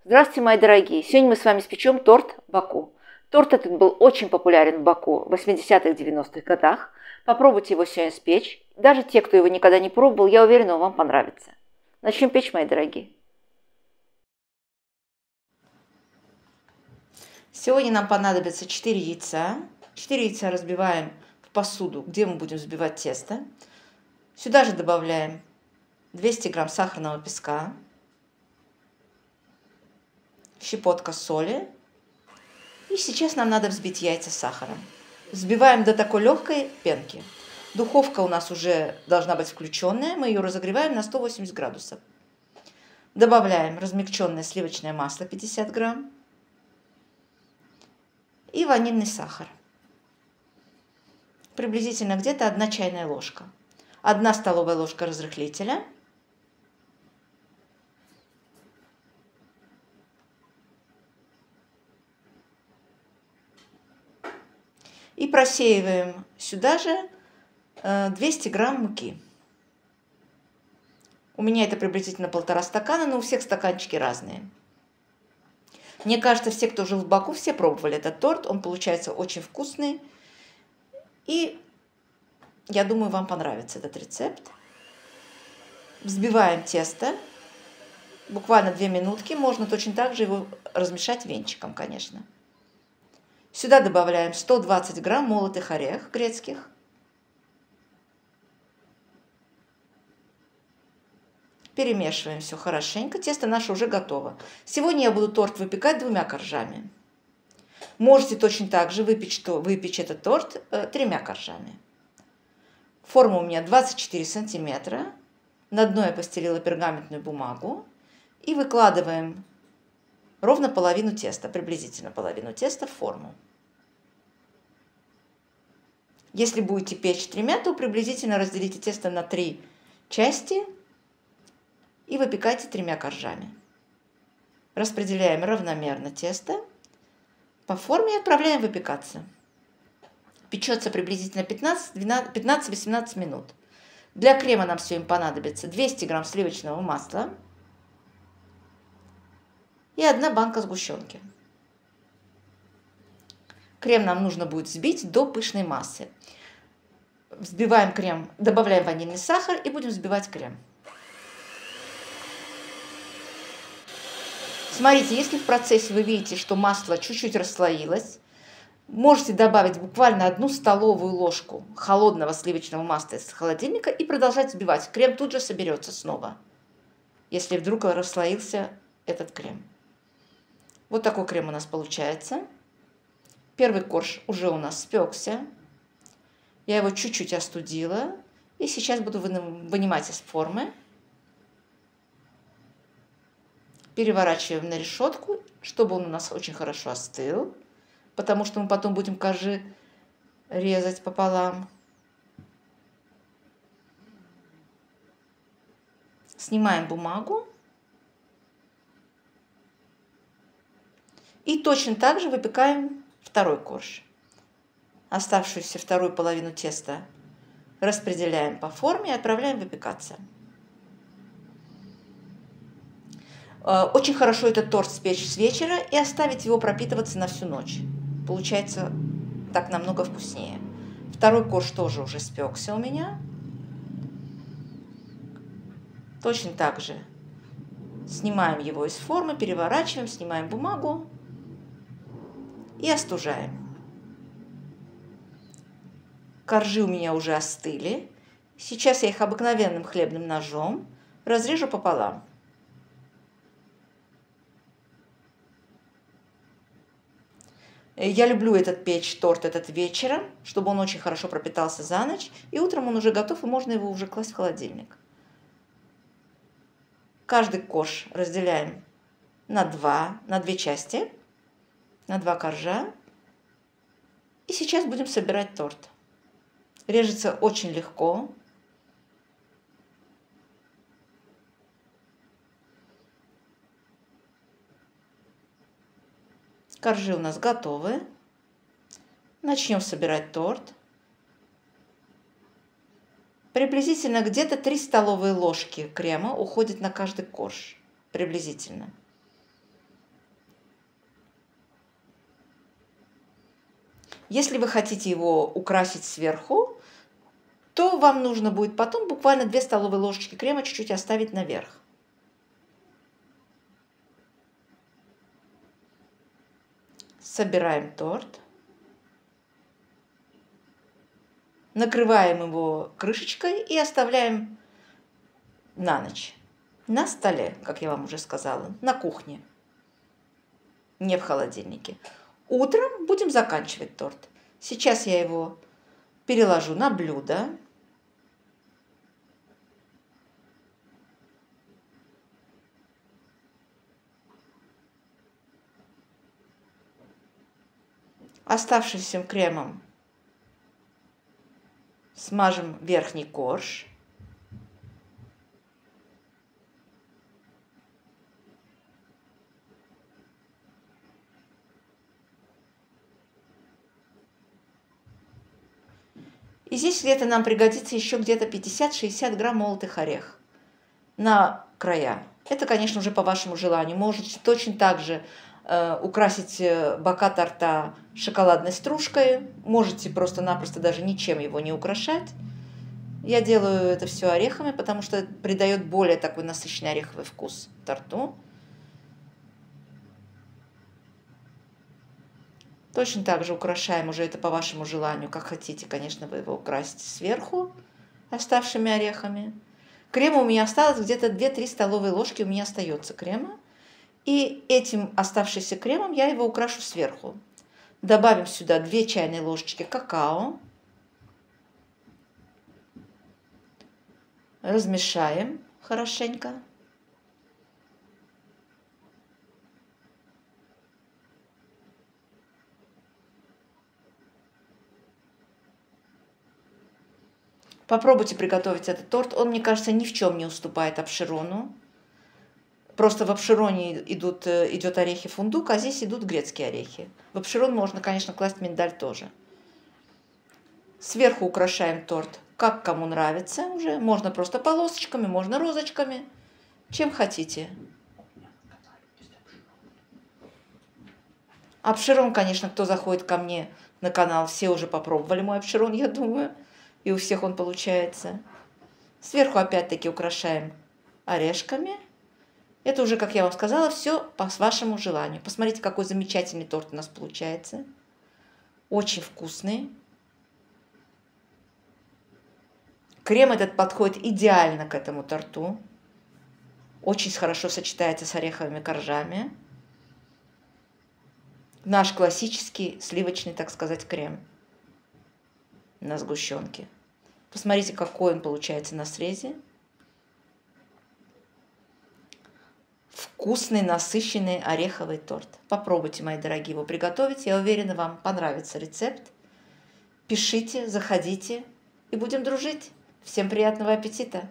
Здравствуйте, мои дорогие! Сегодня мы с вами испечем торт Баку. Торт этот был очень популярен в Баку в 80-х-90-х годах. Попробуйте его сегодня спечь. Даже те, кто его никогда не пробовал, я уверена, он вам понравится. Начнем печь, мои дорогие. Сегодня нам понадобится 4 яйца. 4 яйца разбиваем в посуду, где мы будем взбивать тесто. Сюда же добавляем 200 грамм сахарного песка, щепотка соли. И сейчас нам надо взбить яйца с сахаром. Взбиваем до такой легкой пенки. Духовка у нас уже должна быть включенная. Мы ее разогреваем на 180 градусов. Добавляем размягченное сливочное масло 50 грамм и ванильный сахар. Приблизительно где-то 1 чайная ложка. 1 столовая ложка разрыхлителя. И просеиваем сюда же 200 грамм муки. У меня это приблизительно 1,5 стакана, но у всех стаканчики разные. Мне кажется, все, кто жил в Баку, все пробовали этот торт. Он получается очень вкусный. И я думаю, вам понравится этот рецепт. Взбиваем тесто. Буквально 2 минутки. Можно точно так же его размешать венчиком, конечно. Сюда добавляем 120 грамм молотых орехов грецких. Перемешиваем все хорошенько. Тесто наше уже готово. Сегодня я буду торт выпекать 2 коржами. Можете точно так же выпечь этот торт 3 коржами. Форма у меня 24 сантиметра. На дно я постелила пергаментную бумагу. И выкладываем ровно половину теста, приблизительно половину теста в форму. Если будете печь 3, то приблизительно разделите тесто на 3 части и выпекайте 3 коржами. Распределяем равномерно тесто по форме и отправляем выпекаться. Печется приблизительно 15-18 минут. Для крема нам сегодня понадобится 200 грамм сливочного масла и 1 банка сгущенки. Крем нам нужно будет взбить до пышной массы. Взбиваем крем, добавляем ванильный сахар и будем взбивать крем. Смотрите, если в процессе вы видите, что масло чуть-чуть расслоилось, можете добавить буквально 1 столовую ложку холодного сливочного масла из холодильника и продолжать взбивать. Крем тут же соберется снова, если вдруг расслоился этот крем. Вот такой крем у нас получается. Первый корж уже у нас спекся. Я его чуть-чуть остудила. И сейчас буду вынимать из формы. Переворачиваем на решетку, чтобы он у нас очень хорошо остыл. Потому что мы потом будем коржи резать пополам. Снимаем бумагу. И точно так же выпекаем второй корж. Оставшуюся вторую половину теста распределяем по форме и отправляем выпекаться. Очень хорошо этот торт спечь с вечера и оставить его пропитываться на всю ночь. Получается так намного вкуснее. Второй корж тоже уже спекся у меня. Точно так же снимаем его из формы, переворачиваем, снимаем бумагу и остужаем. Коржи у меня уже остыли. Сейчас я их обыкновенным хлебным ножом разрежу пополам. Я люблю печь торт этот вечером, чтобы он очень хорошо пропитался за ночь. И утром он уже готов, и можно его уже класть в холодильник. Каждый корж разделяем на 2 части, на 2 коржа. И сейчас будем собирать торт. Режется очень легко. Коржи у нас готовы. Начнем собирать торт. Приблизительно где-то 3 столовые ложки крема уходит на каждый корж. Приблизительно. Если вы хотите его украсить сверху, то вам нужно будет потом буквально 2 столовые ложечки крема чуть-чуть оставить наверх. Собираем торт. Накрываем его крышечкой и оставляем на ночь. На столе, как я вам уже сказала, на кухне, не в холодильнике. Утром будем заканчивать торт. Сейчас я его переложу на блюдо. Оставшимся кремом смажем верхний корж. И здесь где-то нам пригодится еще где-то 50-60 грамм молотых орехов на края. Это, конечно, уже по вашему желанию. Можете точно так же украсить бока торта шоколадной стружкой. Можете просто-напросто даже ничем его не украшать. Я делаю это все орехами, потому что это придает более такой насыщенный ореховый вкус торту. Точно так же украшаем уже это по вашему желанию, как хотите, конечно, вы его украсите сверху оставшими орехами. Крема у меня осталось где-то 2-3 столовые ложки, у меня остается крема. И этим оставшимся кремом я его украшу сверху. Добавим сюда 2 чайные ложечки какао. Размешаем хорошенько. Попробуйте приготовить этот торт. Он, мне кажется, ни в чем не уступает обширону. Просто в обшироне идет орехи фундук, а здесь идут грецкие орехи. В обширон можно, конечно, класть миндаль тоже. Сверху украшаем торт, как кому нравится уже. Можно просто полосочками, можно розочками, чем хотите. Обширон, конечно, кто заходит ко мне на канал, все уже попробовали мой обширон, я думаю. И у всех он получается. Сверху опять-таки украшаем орешками. Это уже, как я вам сказала, все по вашему желанию. Посмотрите, какой замечательный торт у нас получается. Очень вкусный. Крем этот подходит идеально к этому торту. Очень хорошо сочетается с ореховыми коржами. Наш классический сливочный, так сказать, крем на сгущенке. Посмотрите, какой он получается на срезе. Вкусный, насыщенный ореховый торт. Попробуйте, мои дорогие, его приготовить. Я уверена, вам понравится рецепт. Пишите, заходите и будем дружить. Всем приятного аппетита!